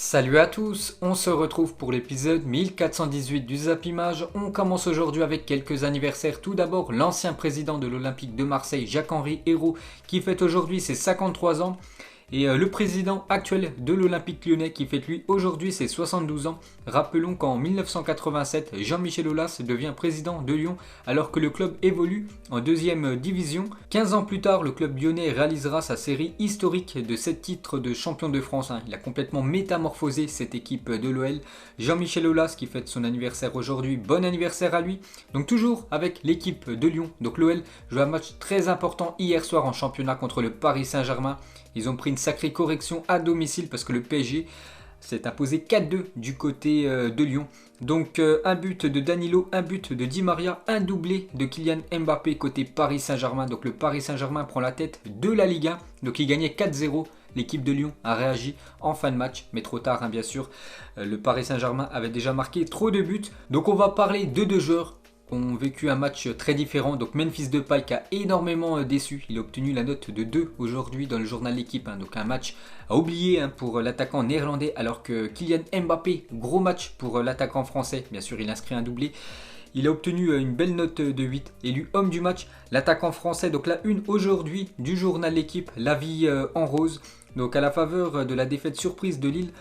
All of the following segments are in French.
Salut à tous, on se retrouve pour l'épisode 1418 du Zap Image. On commence aujourd'hui avec quelques anniversaires. Tout d'abord, l'ancien président de l'Olympique de Marseille, Jacques-Henri Hérault, qui fête aujourd'hui ses 53 ans. Et le président actuel de l'Olympique lyonnais qui fête lui aujourd'hui ses 72 ans. Rappelons qu'en 1987, Jean-Michel Aulas devient président de Lyon alors que le club évolue en deuxième division. 15 ans plus tard, le club lyonnais réalisera sa série historique de 7 titres de champion de France. Il a complètement métamorphosé cette équipe de l'OL. Jean-Michel Aulas qui fête son anniversaire aujourd'hui, bon anniversaire à lui. Donc toujours avec l'équipe de Lyon. Donc l'OL joue un match très important hier soir en championnat contre le Paris Saint-Germain. Ils ont pris une sacrée correction à domicile parce que le PSG s'est imposé 4-2 du côté de Lyon. Donc un but de Danilo, un but de Di Maria, un doublé de Kylian Mbappé côté Paris Saint-Germain. Donc le Paris Saint-Germain prend la tête de la Ligue 1. Donc il gagnait 4-0. L'équipe de Lyon a réagi en fin de match, mais trop tard bien sûr. Le Paris Saint-Germain avait déjà marqué trop de buts. Donc on va parler de deux joueurs ont vécu un match très différent. Donc Memphis Depay qui a énormément déçu. Il a obtenu la note de 2 aujourd'hui dans le journal L'équipe. Donc un match à oublier pour l'attaquant néerlandais. Alors que Kylian Mbappé, gros match pour l'attaquant français. Bien sûr, il inscrit un doublé. Il a obtenu une belle note de 8, élu homme du match. L'attaquant français, donc la une aujourd'hui du journal L'équipe, la vie en rose. Donc à la faveur de la défaite surprise de Lille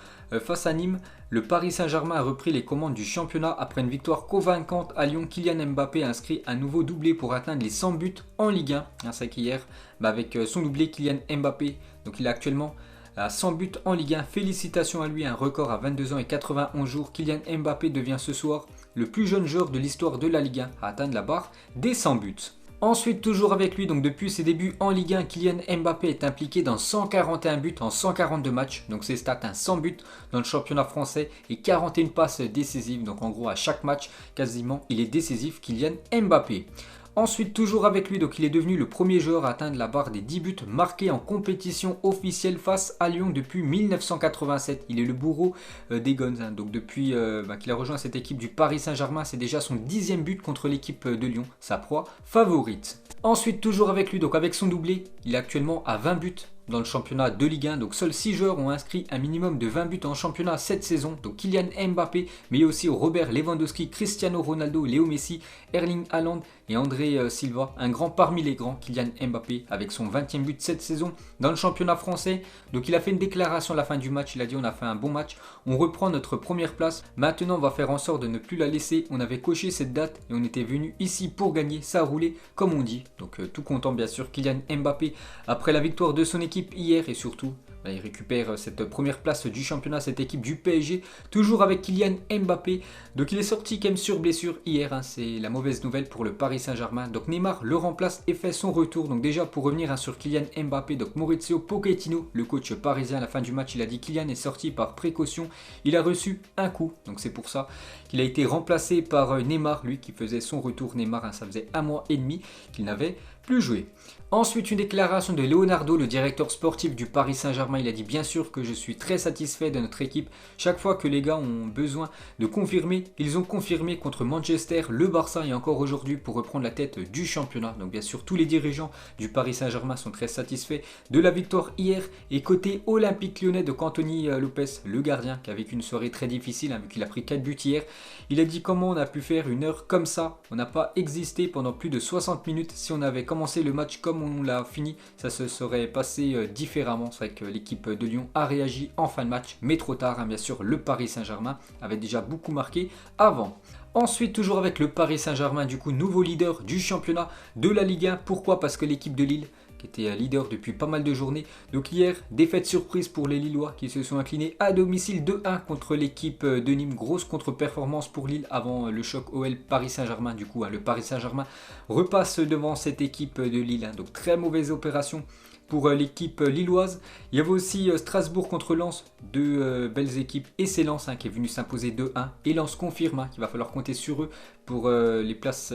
face à Nîmes, le Paris Saint-Germain a repris les commandes du championnat après une victoire convaincante à Lyon. Kylian Mbappé a inscrit un nouveau doublé pour atteindre les 100 buts en Ligue 1. C'est qu'hier, avec son doublé Kylian Mbappé, donc il est actuellement à 100 buts en Ligue 1. Félicitations à lui, un record à 22 ans et 91 jours. Kylian Mbappé devient ce soir le plus jeune joueur de l'histoire de la Ligue 1 à atteindre la barre des 100 buts. Ensuite, toujours avec lui, donc depuis ses débuts en Ligue 1, Kylian Mbappé est impliqué dans 141 buts en 142 matchs. Donc ses stats, 100 buts dans le championnat français et 41 passes décisives. Donc en gros, à chaque match, quasiment, il est décisif, Kylian Mbappé. Ensuite, toujours avec lui, donc il est devenu le premier joueur à atteindre la barre des 10 buts marqués en compétition officielle face à Lyon depuis 1987. Il est le bourreau des Guns. Donc depuis qu'il a rejoint cette équipe du Paris Saint-Germain, c'est déjà son 10e but contre l'équipe de Lyon, sa proie favorite. Ensuite, toujours avec lui, donc avec son doublé, il est actuellement à 20 buts dans le championnat de Ligue 1. Donc seuls 6 joueurs ont inscrit un minimum de 20 buts en championnat cette saison. Donc Kylian Mbappé, mais aussi Robert Lewandowski, Cristiano Ronaldo, Léo Messi, Erling Haaland et André Silva. Un grand parmi les grands, Kylian Mbappé, avec son 20e but cette saison dans le championnat français. Donc il a fait une déclaration à la fin du match. Il a dit: on a fait un bon match, on reprend notre première place. Maintenant on va faire en sorte de ne plus la laisser. On avait coché cette date et on était venu ici pour gagner. Ça a roulé comme on dit. Donc tout content bien sûr Kylian Mbappé après la victoire de son équipe hier et surtout il récupère cette première place du championnat, cette équipe du PSG, toujours avec Kylian Mbappé. Donc il est sorti quand même sur blessure hier, c'est la mauvaise nouvelle pour le Paris Saint-Germain. Donc Neymar le remplace et fait son retour. Donc déjà pour revenir sur Kylian Mbappé, donc Maurizio Pochettino, le coach parisien, à la fin du match, il a dit: Kylian est sorti par précaution, il a reçu un coup. Donc c'est pour ça qu'il a été remplacé par Neymar, lui qui faisait son retour. Neymar, ça faisait 1 mois et demi qu'il n'avait plus joué. Ensuite, une déclaration de Leonardo, le directeur sportif du Paris Saint-Germain. Il a dit: bien sûr que je suis très satisfait de notre équipe. Chaque fois que les gars ont besoin de confirmer, ils ont confirmé contre Manchester, le Barça et encore aujourd'hui pour reprendre la tête du championnat. Donc bien sûr, tous les dirigeants du Paris Saint-Germain sont très satisfaits de la victoire hier. Et côté Olympique lyonnais, de Anthony Lopez, le gardien, qui a vécu une soirée très difficile, vu qu'il a pris 4 buts hier. Il a dit: comment on a pu faire une heure comme ça? On n'a pas existé pendant plus de 60 minutes. Si on avait commencé le match comme on l'a fini, ça se serait passé différemment. C'est vrai que l'équipe de Lyon a réagi en fin de match, mais trop tard. Bien sûr, le Paris Saint-Germain avait déjà beaucoup marqué avant. Ensuite, toujours avec le Paris Saint-Germain, du coup, nouveau leader du championnat de la Ligue 1. Pourquoi? Parce que l'équipe de Lille, qui était leader depuis pas mal de journées. Donc hier, défaite surprise pour les Lillois qui se sont inclinés à domicile 2-1 contre l'équipe de Nîmes. Grosse contre-performance pour Lille avant le choc OL Paris Saint-Germain. Du coup, le Paris Saint-Germain repasse devant cette équipe de Lille. Donc très mauvaise opération pour l'équipe lilloise. Il y avait aussi Strasbourg contre Lens, deux belles équipes. Et c'est Lens qui est venu s'imposer 2-1. Et Lens confirme qu'il va falloir compter sur eux pour les places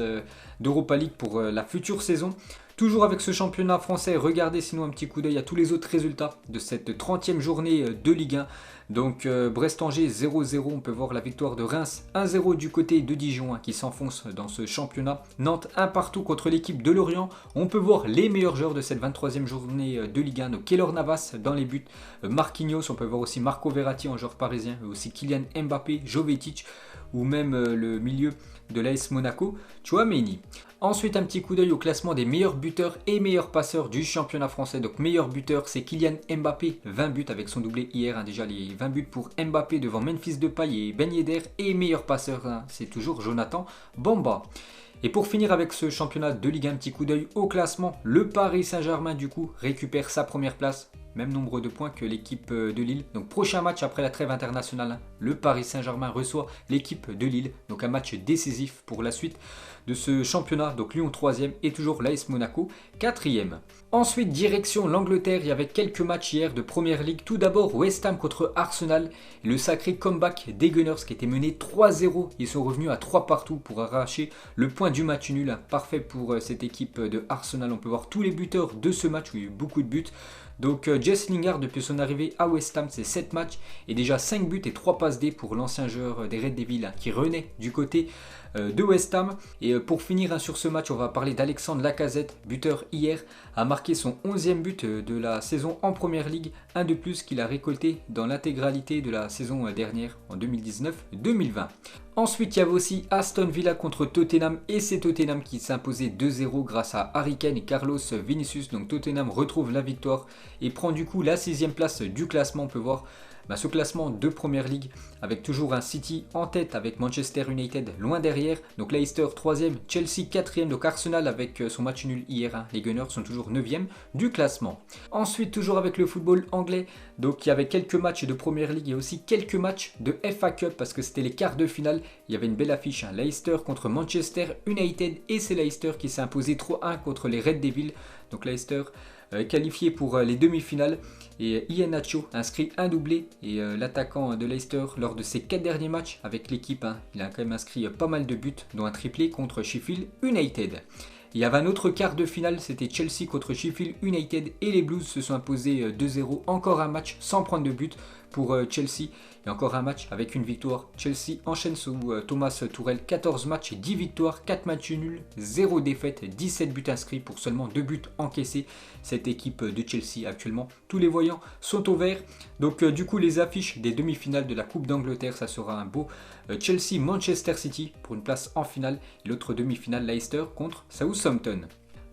d'Europa League pour la future saison. Toujours avec ce championnat français, regardez sinon un petit coup d'œil à tous les autres résultats de cette 30e journée de Ligue 1. Donc Brest-Angers 0-0, on peut voir la victoire de Reims 1-0 du côté de Dijon qui s'enfonce dans ce championnat. Nantes 1 partout contre l'équipe de Lorient. On peut voir les meilleurs joueurs de cette 23e journée de Ligue 1. Donc Keylor Navas dans les buts, Marquinhos, on peut voir aussi Marco Verratti en joueur parisien, aussi Kylian Mbappé, Jovetic ou même le milieu de l'AS Monaco, Tchouaméni. Ensuite, un petit coup d'œil au classement des meilleurs buteurs et meilleurs passeurs du championnat français. Donc meilleur buteur, c'est Kylian Mbappé, 20 buts avec son doublé hier. Déjà les 20 buts pour Mbappé devant Memphis Depay et Ben Yedder. Et meilleur passeur, c'est toujours Jonathan Bamba. Et pour finir avec ce championnat de Ligue 1, un petit coup d'œil au classement. Le Paris Saint-Germain du coup récupère sa première place. Même nombre de points que l'équipe de Lille. Donc prochain match après la trêve internationale, le Paris Saint-Germain reçoit l'équipe de Lille. Donc un match décisif pour la suite de ce championnat. Donc Lyon 3e et toujours l'AS Monaco 4e. Ensuite direction l'Angleterre, il y avait quelques matchs hier de Première Ligue. Tout d'abord West Ham contre Arsenal. Le sacré comeback des Gunners qui était mené 3-0. Ils sont revenus à 3 partout pour arracher le point du match nul. Parfait pour cette équipe de Arsenal. On peut voir tous les buteurs de ce match où il y a eu beaucoup de buts. Donc Jesse Lingard depuis son arrivée à West Ham, c'est 7 matchs et déjà 5 buts et 3 passes D pour l'ancien joueur des Red Devils qui renaît du côté de West Ham. Et pour finir sur ce match, on va parler d'Alexandre Lacazette, buteur hier, a marqué son 11e but de la saison en Première Ligue, un de plus qu'il a récolté dans l'intégralité de la saison dernière en 2019-2020. Ensuite, il y avait aussi Aston Villa contre Tottenham et c'est Tottenham qui s'imposait 2-0 grâce à Harry Kane et Carlos Vinicius. Donc Tottenham retrouve la victoire et prend du coup la 6e place du classement. On peut voir ce classement de Première Ligue avec toujours un City en tête avec Manchester United loin derrière. Donc Leicester 3e, Chelsea 4e, donc Arsenal avec son match nul hier. Les Gunners sont toujours 9e du classement. Ensuite, toujours avec le football anglais, donc il y avait quelques matchs de Première Ligue et aussi quelques matchs de FA Cup parce que c'était les quarts de finale. Il y avait une belle affiche, Leicester contre Manchester United et c'est Leicester qui s'est imposé 3-1 contre les Red Devils. Donc Leicester qualifié pour les demi-finales et Iheanacho inscrit un doublé et l'attaquant de Leicester lors de ses 4 derniers matchs avec l'équipe, il a quand même inscrit pas mal de buts dont un triplé contre Sheffield United. Il y avait un autre quart de finale, c'était Chelsea contre Sheffield United et les Blues se sont imposés 2-0. Encore un match sans prendre de but pour Chelsea et encore un match avec une victoire. Chelsea enchaîne sous Thomas Tuchel, 14 matchs, 10 victoires, 4 matchs nuls, 0 défaite, 17 buts inscrits pour seulement 2 buts encaissés. Cette équipe de Chelsea actuellement, tous les voyants sont au vert. Donc du coup les affiches des demi-finales de la Coupe d'Angleterre, ça sera un beau Chelsea-Manchester City pour une place en finale et l'autre demi-finale Leicester contre Southampton.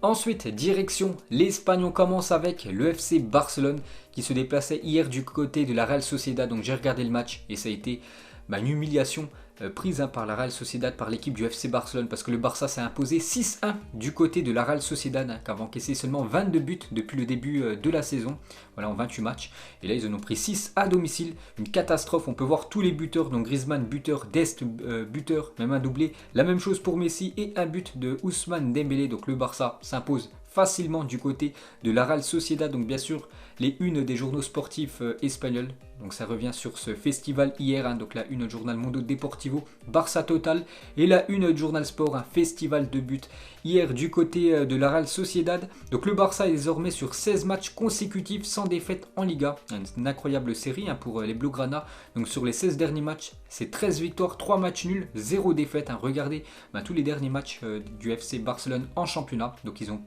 Ensuite, direction l'Espagne, on commence avec le FC Barcelone qui se déplaçait hier du côté de la Real Sociedad. Donc j'ai regardé le match et ça a été une humiliation prise par la Real Sociedad, par l'équipe du FC Barcelone parce que le Barça s'est imposé 6-1 du côté de la Real Sociedad qui avait encaissé seulement 22 buts depuis le début de la saison, voilà en 28 matchs. Et là ils en ont pris 6 à domicile, une catastrophe. On peut voir tous les buteurs, donc Griezmann buteur, Dest buteur, même un doublé. La même chose pour Messi et un but de Ousmane Dembélé. Donc le Barça s'impose facilement du côté de la Real Sociedad. Donc bien sûr les unes des journaux sportifs espagnols. Donc ça revient sur ce festival hier, donc la une du journal Mundo Deportivo, Barça total, et la une du journal Sport, un festival de buts hier du côté de la Real Sociedad. Donc le Barça est désormais sur 16 matchs consécutifs sans défaite en Liga, une incroyable série pour les Blaugrana. Donc sur les 16 derniers matchs, c'est 13 victoires, 3 matchs nuls, 0 défaite. Regardez tous les derniers matchs du FC Barcelone en championnat, donc ils ont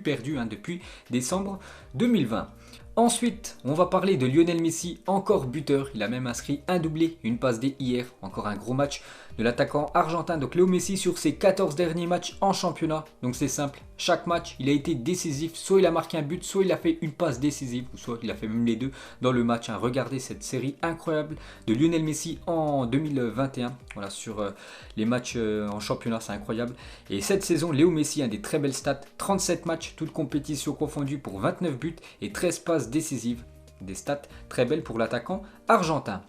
perdu depuis décembre 2020. Ensuite, on va parler de Lionel Messi, encore buteur. Il a même inscrit un doublé, une passe D hier. Encore un gros match de l'attaquant argentin. Donc Léo Messi sur ses 14 derniers matchs en championnat. Donc c'est simple, chaque match il a été décisif. Soit il a marqué un but, soit il a fait une passe décisive, ou soit il a fait même les deux dans le match. Regardez cette série incroyable de Lionel Messi en 2021. Voilà, sur les matchs en championnat, c'est incroyable. Et cette saison, Léo Messi a des très belles stats. 37 matchs, toutes compétitions confondues pour 29 buts et 13 passes décisives. Des stats très belles pour l'attaquant argentin.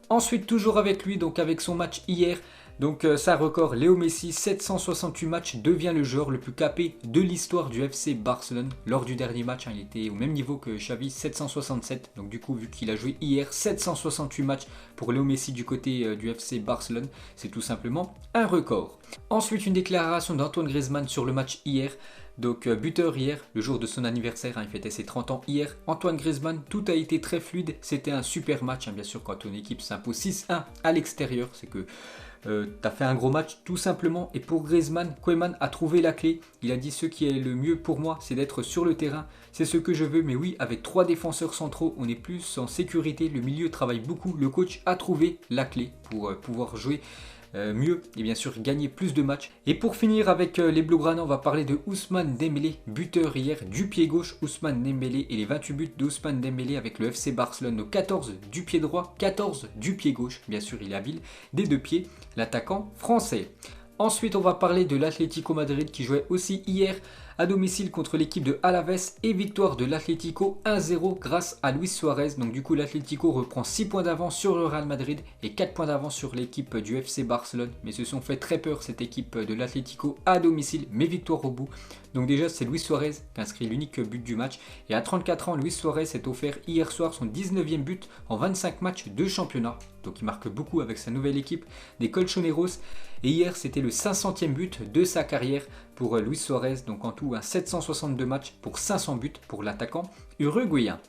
Ensuite, toujours avec lui, donc avec son match hier, Donc ça record, Léo Messi, 768 matchs, devient le joueur le plus capé de l'histoire du FC Barcelone. Lors du dernier match, il était au même niveau que Xavi, 767. Donc du coup, vu qu'il a joué hier, 768 matchs pour Léo Messi du côté du FC Barcelone, c'est tout simplement un record. Ensuite, une déclaration d'Antoine Griezmann sur le match hier. Donc buteur hier, le jour de son anniversaire, il fêtait ses 30 ans hier. Antoine Griezmann, tout a été très fluide, c'était un super match, bien sûr quand ton équipe s'impose 6-1 à l'extérieur, c'est que tu as fait un gros match tout simplement. Et pour Griezmann, Koeman a trouvé la clé, il a dit ce qui est le mieux pour moi c'est d'être sur le terrain, c'est ce que je veux, mais oui avec 3 défenseurs centraux on est plus en sécurité, le milieu travaille beaucoup, le coach a trouvé la clé pour pouvoir jouer mieux et bien sûr gagner plus de matchs. Et pour finir avec les Blaugrana, on va parler de Ousmane Dembélé, buteur hier du pied gauche. Ousmane Dembélé et les 28 buts d'Ousmane Dembélé avec le FC Barcelone, nos 14 du pied droit, 14 du pied gauche. Bien sûr il est habile des deux pieds, l'attaquant français. Ensuite, on va parler de l'Atlético Madrid qui jouait aussi hier à domicile contre l'équipe de Alaves et victoire de l'Atlético 1-0 grâce à Luis Suarez. Donc du coup, l'Atlético reprend 6 points d'avance sur le Real Madrid et 4 points d'avance sur l'équipe du FC Barcelone. Mais se sont fait très peur cette équipe de l'Atlético à domicile, mais victoire au bout. Donc déjà, c'est Luis Suarez qui inscrit l'unique but du match. Et à 34 ans, Luis Suarez s'est offert hier soir son 19e but en 25 matchs de championnat. Donc il marque beaucoup avec sa nouvelle équipe des Colchoneros. Et hier, c'était le 500e but de sa carrière pour Luis Suarez. Donc en tout, 762 matchs pour 500 buts pour l'attaquant uruguayen.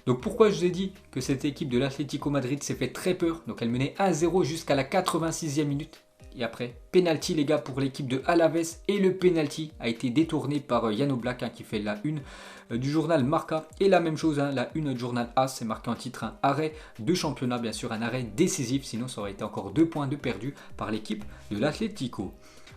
Donc pourquoi je vous ai dit que cette équipe de l'Atlético Madrid s'est fait très peur. Donc elle menait 1-0 jusqu'à la 86e minute. Et après, penalty les gars pour l'équipe de Alaves. Et le penalty a été détourné par Jan Oblak qui fait la une du journal Marca. Et la même chose, la une du journal AS, c'est marqué en titre un arrêt de championnat. Bien sûr, un arrêt décisif. Sinon, ça aurait été encore 2 points de perdu par l'équipe de l'Atlético.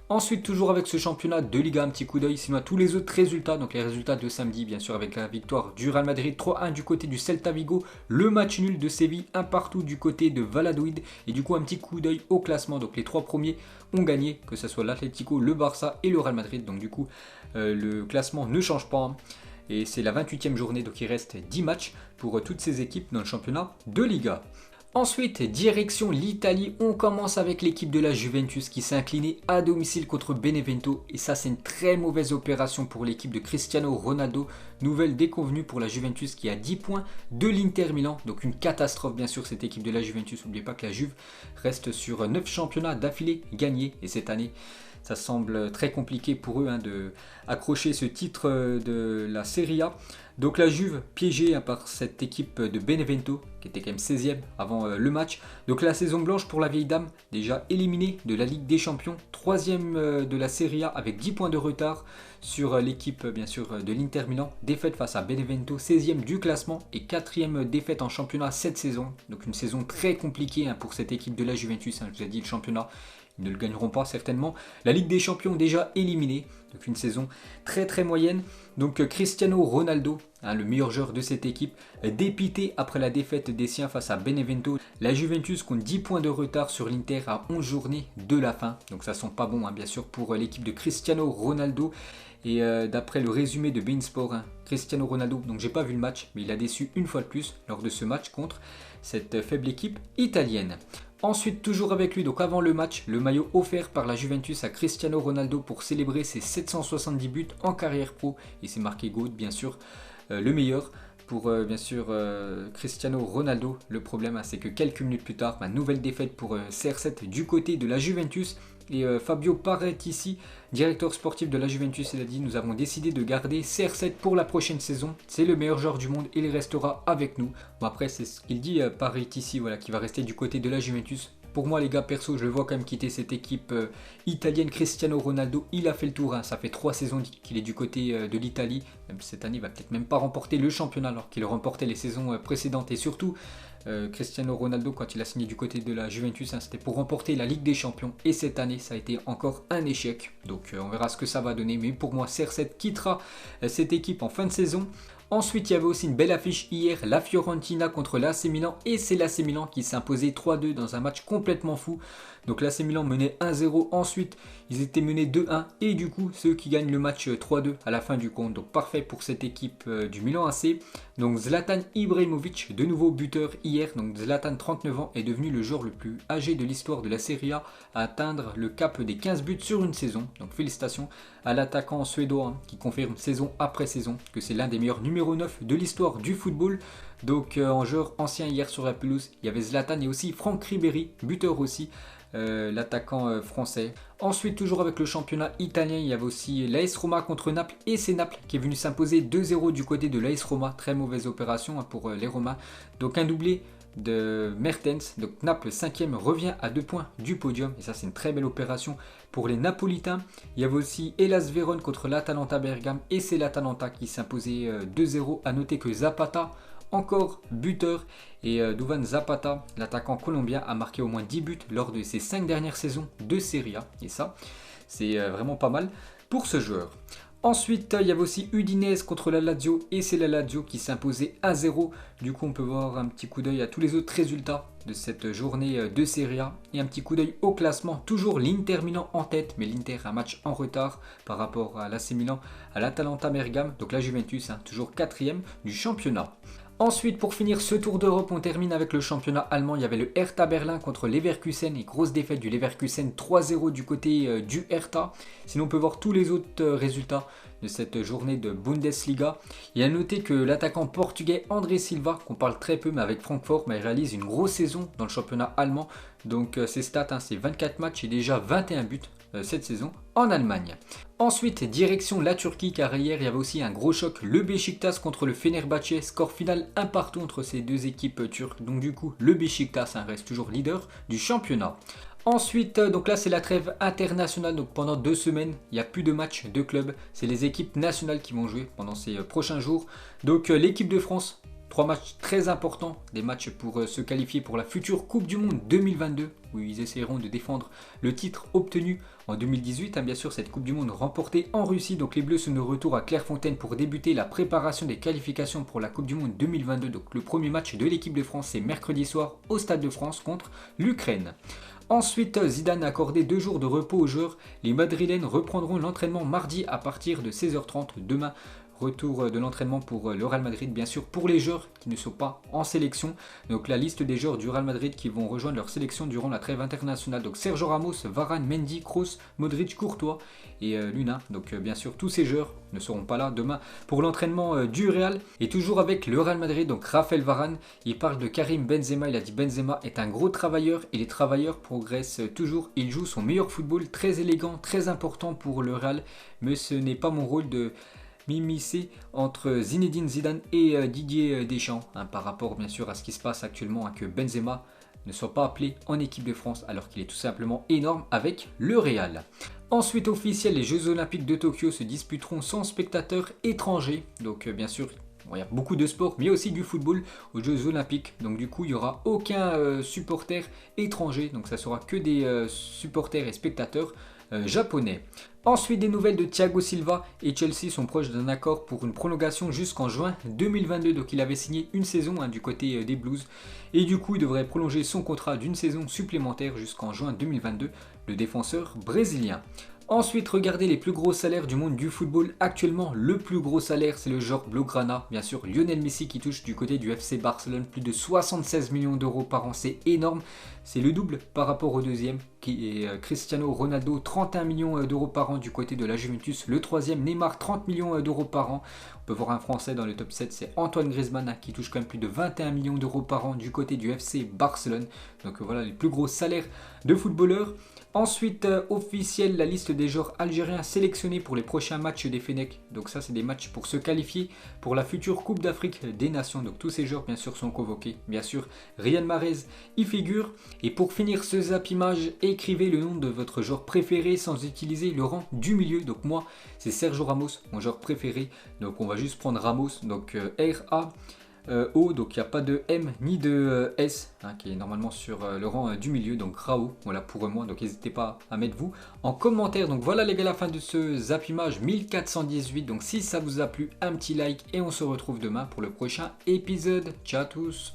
Ensuite, toujours avec ce championnat de Liga, un petit coup d'œil sinon à tous les autres résultats. Donc les résultats de samedi, bien sûr, avec la victoire du Real Madrid 3-1 du côté du Celta Vigo, le match nul de Séville, un partout du côté de Valladolid. Et du coup, un petit coup d'œil au classement. Donc les 3 premiers ont gagné, que ce soit l'Atlético, le Barça et le Real Madrid. Donc du coup, le classement ne change pas. Et c'est la 28e journée, donc il reste 10 matchs pour toutes ces équipes dans le championnat de Liga. Ensuite, direction l'Italie, on commence avec l'équipe de la Juventus qui s'est inclinée à domicile contre Benevento. Et ça, c'est une très mauvaise opération pour l'équipe de Cristiano Ronaldo. Nouvelle déconvenue pour la Juventus qui a 10 points de l'Inter Milan. Donc une catastrophe bien sûr cette équipe de la Juventus. N'oubliez pas que la Juve reste sur 9 championnats d'affilée gagnés. Et cette année, ça semble très compliqué pour eux de accrocher ce titre de la Serie A. Donc la Juve piégée par cette équipe de Benevento qui était quand même 16e avant le match. Donc la saison blanche pour la vieille dame, déjà éliminée de la Ligue des Champions, 3e de la Serie A avec 10 points de retard sur l'équipe bien sûr de l'Inter Milan. Défaite face à Benevento, 16e du classement et 4e défaite en championnat cette saison. Donc une saison très compliquée pour cette équipe de la Juventus. Je vous ai dit le championnat, ils ne le gagneront pas certainement. La Ligue des Champions déjà éliminée, donc une saison très très moyenne. Donc Cristiano Ronaldo, le meilleur joueur de cette équipe, dépité après la défaite des siens face à Benevento. La Juventus compte 10 points de retard sur l'Inter à 11 journées de la fin. Donc ça sent pas bon bien sûr pour l'équipe de Cristiano Ronaldo. Et d'après le résumé de beIN Sport, Cristiano Ronaldo, donc j'ai pas vu le match, mais il a déçu une fois de plus lors de ce match contre cette faible équipe italienne. Ensuite, toujours avec lui, donc avant le match, le maillot offert par la Juventus à Cristiano Ronaldo pour célébrer ses 770 buts en carrière pro. Et c'est marqué GOAT, bien sûr, le meilleur pour bien sûr Cristiano Ronaldo. Le problème, c'est que quelques minutes plus tard, nouvelle défaite pour CR7 du côté de la Juventus. Et Fabio Paratici, directeur sportif de la Juventus, il a dit: nous avons décidé de garder CR7 pour la prochaine saison. C'est le meilleur joueur du monde et il restera avec nous. Bon, après, c'est ce qu'il dit Paratici, qui va rester du côté de la Juventus. Pour moi les gars, perso, je le vois quand même quitter cette équipe italienne. Cristiano Ronaldo, il a fait le tour, ça fait 3 saisons qu'il est du côté de l'Italie. Même cette année, il va peut-être même pas remporter le championnat alors qu'il remportait les saisons précédentes. Et surtout, Cristiano Ronaldo, quand il a signé du côté de la Juventus, c'était pour remporter la Ligue des Champions. Et cette année, ça a été encore un échec. Donc on verra ce que ça va donner. Mais pour moi, CR7 quittera cette équipe en fin de saison. Ensuite, il y avait aussi une belle affiche hier, la Fiorentina contre l'AC Milan, et c'est l'AC Milan qui s'est imposé 3-2 dans un match complètement fou. Donc l'AC Milan menait 1-0, ensuite ils étaient menés 2-1, et du coup c'est eux qui gagnent le match 3-2 à la fin du compte. Donc parfait pour cette équipe du Milan AC. Donc Zlatan Ibrahimovic, de nouveau buteur hier. Donc Zlatan, 39 ans, est devenu le joueur le plus âgé de l'histoire de la Serie A à atteindre le cap des 15 buts sur une saison. Donc félicitations à l'attaquant suédois qui confirme saison après saison que c'est l'un des meilleurs numéro 9 de l'histoire du football. Donc en joueur ancien hier sur la pelouse, il y avait Zlatan et aussi Franck Ribéry, buteur aussi. L'attaquant français. Ensuite, toujours avec le championnat italien, il y avait aussi l'AS Roma contre Naples, et c'est Naples qui est venu s'imposer 2-0 du côté de l'AS Roma. Très mauvaise opération pour les Romains. Donc un doublé de Mertens. Donc Naples 5e revient à 2 points du podium, et ça c'est une très belle opération pour les Napolitains. Il y avait aussi Hellas Vérone contre l'Atalanta Bergame, et c'est l'Atalanta qui s'est imposé 2-0. À noter que Zapata, encore buteur, et Duvan Zapata, l'attaquant colombien, a marqué au moins 10 buts lors de ses 5 dernières saisons de Serie A, et ça c'est vraiment pas mal pour ce joueur. Ensuite, il y avait aussi Udinese contre la Lazio, et c'est la Lazio qui s'est imposée 1-0. Du coup, on peut voir un petit coup d'œil à tous les autres résultats de cette journée de Serie A, et un petit coup d'œil au classement. Toujours l'Inter Milan en tête, mais l'Inter a un match en retard par rapport à l'AC Milan, à l'Atalanta Bergame. Donc la Juventus, toujours 4e du championnat. Ensuite, pour finir ce tour d'Europe, on termine avec le championnat allemand. Il y avait le Hertha Berlin contre Leverkusen, et grosse défaite du Leverkusen 3-0 du côté du Hertha. Sinon, on peut voir tous les autres résultats de cette journée de Bundesliga. Il a noté que l'attaquant portugais André Silva, qu'on parle très peu mais avec Francfort, mais il réalise une grosse saison dans le championnat allemand. Donc ses stats, c'est 24 matchs et déjà 21 buts cette saison en Allemagne. Ensuite, direction la Turquie, car hier il y avait aussi un gros choc, le Beşiktaş contre le Fenerbahçe, score final 1-1 entre ces deux équipes turques. Donc du coup le Beşiktaş reste toujours leader du championnat. Ensuite, donc là c'est la trêve internationale, donc pendant 2 semaines, il n'y a plus de matchs de club, c'est les équipes nationales qui vont jouer pendant ces prochains jours. Donc l'équipe de France, 3 matchs très importants, des matchs pour se qualifier pour la future Coupe du Monde 2022, où ils essaieront de défendre le titre obtenu en 2018. Bien sûr, cette Coupe du Monde remportée en Russie, donc les Bleus sont de retour à Clairefontaine pour débuter la préparation des qualifications pour la Coupe du Monde 2022. Donc le premier match de l'équipe de France, c'est mercredi soir au Stade de France contre l'Ukraine. Ensuite, Zidane a accordé 2 jours de repos aux joueurs. Les Madrilènes reprendront l'entraînement mardi à partir de 16h30 demain. Retour de l'entraînement pour le Real Madrid, bien sûr, pour les joueurs qui ne sont pas en sélection. Donc la liste des joueurs du Real Madrid qui vont rejoindre leur sélection durant la trêve internationale. Donc Sergio Ramos, Varane, Mendy, Kroos, Modric, Courtois et Luna. Donc bien sûr, tous ces joueurs ne seront pas là demain pour l'entraînement du Real. Et toujours avec le Real Madrid, donc Raphaël Varane, il parle de Karim Benzema. Il a dit Benzema est un gros travailleur et les travailleurs progressent toujours. Il joue son meilleur football, très élégant, très important pour le Real. Mais ce n'est pas mon rôle de m'immiscer entre Zinedine Zidane et Didier Deschamps, par rapport bien sûr à ce qui se passe actuellement, que Benzema ne soit pas appelé en équipe de France alors qu'il est tout simplement énorme avec le Real. Ensuite, officiel, les Jeux Olympiques de Tokyo se disputeront sans spectateurs étrangers. Donc bien sûr, il y a beaucoup de sports, mais aussi du football aux Jeux Olympiques. Donc du coup, il n'y aura aucun supporter étranger. Donc ça sera que des supporters et spectateurs japonais. Ensuite, des nouvelles de Thiago Silva, et Chelsea sont proches d'un accord pour une prolongation jusqu'en juin 2022. Donc il avait signé une saison du côté des Blues, et du coup il devrait prolonger son contrat d'une saison supplémentaire jusqu'en juin 2022, le défenseur brésilien. Ensuite, regardez les plus gros salaires du monde du football. Actuellement, le plus gros salaire, c'est le joueur Blaugrana. Bien sûr, Lionel Messi qui touche du côté du FC Barcelone plus de 76 millions d'euros par an. C'est énorme. C'est le double par rapport au deuxième, qui est Cristiano Ronaldo, 31 millions d'euros par an du côté de la Juventus. Le troisième, Neymar, 30 millions d'euros par an. On peut voir un Français dans le top 7, c'est Antoine Griezmann qui touche quand même plus de 21 millions d'euros par an du côté du FC Barcelone. Donc voilà les plus gros salaires de footballeurs. Ensuite, officiel, la liste des joueurs algériens sélectionnés pour les prochains matchs des Fenech. Donc ça, c'est des matchs pour se qualifier pour la future Coupe d'Afrique des Nations. Donc tous ces joueurs, bien sûr, sont convoqués. Bien sûr, Riyad Mahrez y figure. Et pour finir ce zap image, écrivez le nom de votre joueur préféré sans utiliser le rang du milieu. Donc moi, c'est Sergio Ramos, mon joueur préféré. Donc on va juste prendre Ramos, donc R-A. O, donc il n'y a pas de M ni de S, hein, qui est normalement sur le rang du milieu, donc Rao, voilà pour moi, donc n'hésitez pas à mettre vous en commentaire. Donc voilà les gars, la fin de ce Zap Image 1418, donc si ça vous a plu, un petit like et on se retrouve demain pour le prochain épisode. Ciao à tous.